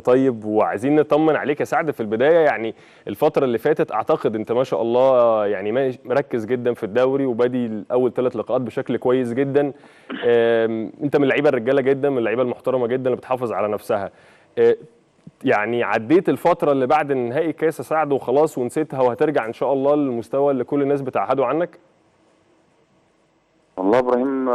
طيب وعايزين نطمن عليك يا سعد في البدايه. يعني الفتره اللي فاتت اعتقد انت ما شاء الله يعني مركز جدا في الدوري وبادي اول 3 لقاءات بشكل كويس جدا. انت من اللعيبه الرجاله جدا، من اللعيبه المحترمه جدا اللي بتحافظ على نفسها. يعني عديت الفتره اللي بعد نهائي كاس يا سعد وخلاص ونسيتها وهترجع ان شاء الله للمستوى اللي كل الناس بتعهدوا عنك؟ والله يا ابراهيم،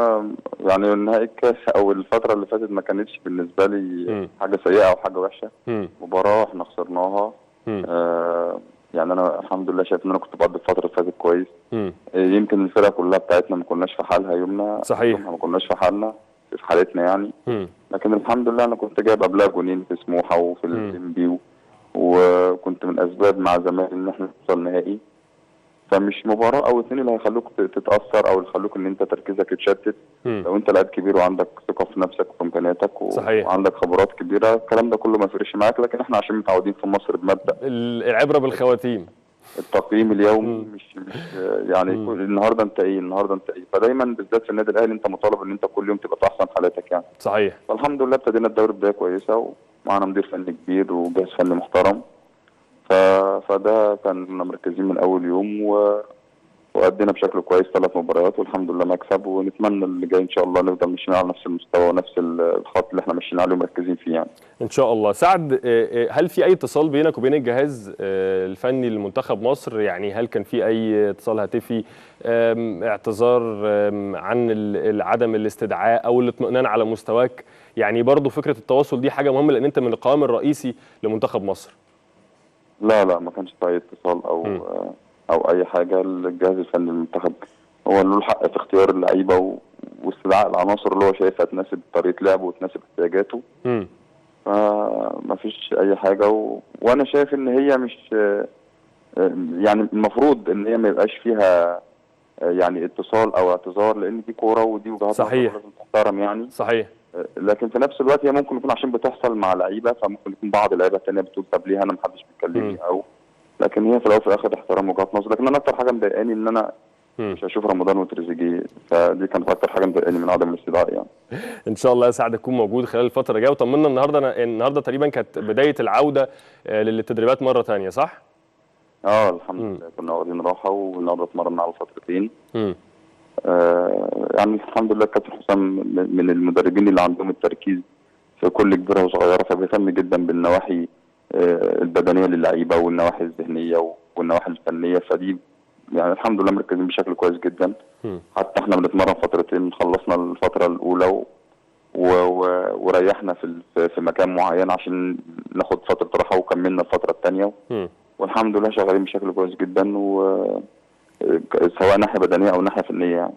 يعني نهائي الكاس او الفتره اللي فاتت ما كانتش بالنسبه لي امم حاجه سيئه او حاجه وحشه. امم مباراه احنا خسرناها. امم يعني انا الحمد لله شايف ان انا كنت بقضي الفتره اللي فاتت كويس. امم يمكن الفرقه كلها بتاعتنا ما كناش في حالها صحيح. يومها ما كناش في حالنا، في حالتنا يعني. امم لكن الحمد لله انا كنت جايب قبلها جونين في سموحه وفي امم الانبي، وكنت من اسباب مع زمايلي ان احنا نوصل نهائي. فمش مباراة أو اتنين اللي هيخلوك تتأثر أو يخلوك إن أنت تركيزك يتشتت. امم لو أنت لاعب كبير وعندك ثقة في نفسك وفي إمكانياتك صحيح. وعندك خبرات كبيرة، الكلام ده كله ما يفرقش معاك. لكن إحنا عشان متعودين في مصر بمبدأ العبره بالخواتيم. التقييم اليومي، امم مش يعني امم النهارده أنت إيه النهارده أنت إيه. فدايما بالذات في النادي الأهلي أنت مطالب إن أنت كل يوم تبقى في أحسن حالاتك يعني. صحيح. فالحمد لله ابتدينا الدوري بداية كويسة ومعانا مدير فني كبير وجهاز فني محترم. فده كنا مركزين من أول يوم وأدينا بشكل كويس 3 مباريات والحمد لله مكسب. ونتمنى اللي جاي ان شاء الله نفضل ماشيين على نفس المستوى ونفس الخط اللي احنا ماشيين عليه ومركزين فيه يعني. ان شاء الله. سعد، هل في اي اتصال بينك وبين الجهاز الفني لمنتخب مصر؟ يعني هل كان في اي اتصال هاتفي، اعتذار عن عدم الاستدعاء او الاطمئنان على مستواك؟ يعني برضو فكرة التواصل دي حاجة مهمة لان انت من القوام الرئيسي لمنتخب مصر. لا ما كانش في اي اتصال م. او اي حاجه. الجهاز الفني للمنتخب هو له الحق في اختيار اللعيبه واستدعاء العناصر اللي هو شايفها تناسب طريقه لعبه وتناسب احتياجاته. م. فما فيش اي حاجه وانا شايف ان هي مش يعني المفروض ان هي ما يبقاش فيها يعني اتصال او اعتذار، لان دي كوره ودي وجهات نظر صحيح. ولازم تحترم يعني. صحيح. لكن في نفس الوقت هي ممكن يكون عشان بتحصل مع لعيبه، فممكن يكون بعض اللعيبه الثانيه بتقول طب ليه انا ما حدش بيكلمني م. او. لكن هي في الاول وفي الاخر احترام وجهات نظر. لكن انا اكتر حاجه مضايقاني ان انا م. مش هشوف رمضان وتريزيجيه، فدي كانت اكتر حاجه مضايقاني من عدم الاستدعاء يعني. ان شاء الله يا سعد تكون موجود خلال الفترة الجاية. وطمنا النهارده تقريبا كانت بداية العودة للتدريبات مرة ثانية، صح؟ الحمد م. لله كنا واخدين راحه والنهارده اتمرنا على فترتين. م. يعني الحمد لله كابتن حسام من المدربين اللي عندهم التركيز في كل كبيره وصغيره، فبيهتم جدا بالنواحي البدنيه للعيبه والنواحي الذهنيه والنواحي الفنيه. فدي يعني الحمد لله مركزين بشكل كويس جدا. م. حتى احنا بنتمرن فترتين، خلصنا الفتره الاولى وريحنا في مكان معين عشان ناخد فتره راحه وكملنا الفتره الثانيه. م. والحمد لله شغالين بشكل كويس جدا، سواء ناحيه بدنيه او ناحيه فنيه يعني.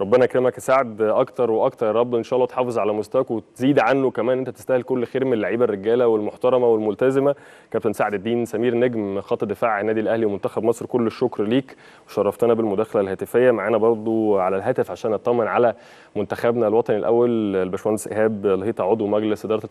ربنا يكرمك يا سعد اكتر واكتر يا رب، ان شاء الله تحافظ على مستواك وتزيد عنه كمان. انت تستاهل كل خير من اللعيبه الرجاله والمحترمه والملتزمه. كابتن سعد الدين سمير نجم خط دفاع النادي الاهلي ومنتخب مصر، كل الشكر ليك وشرفتنا بالمداخله الهاتفيه معانا برضو على الهاتف عشان نطمن على منتخبنا الوطني الاول. الباشمهندس ايهاب الهيطه عضو مجلس اداره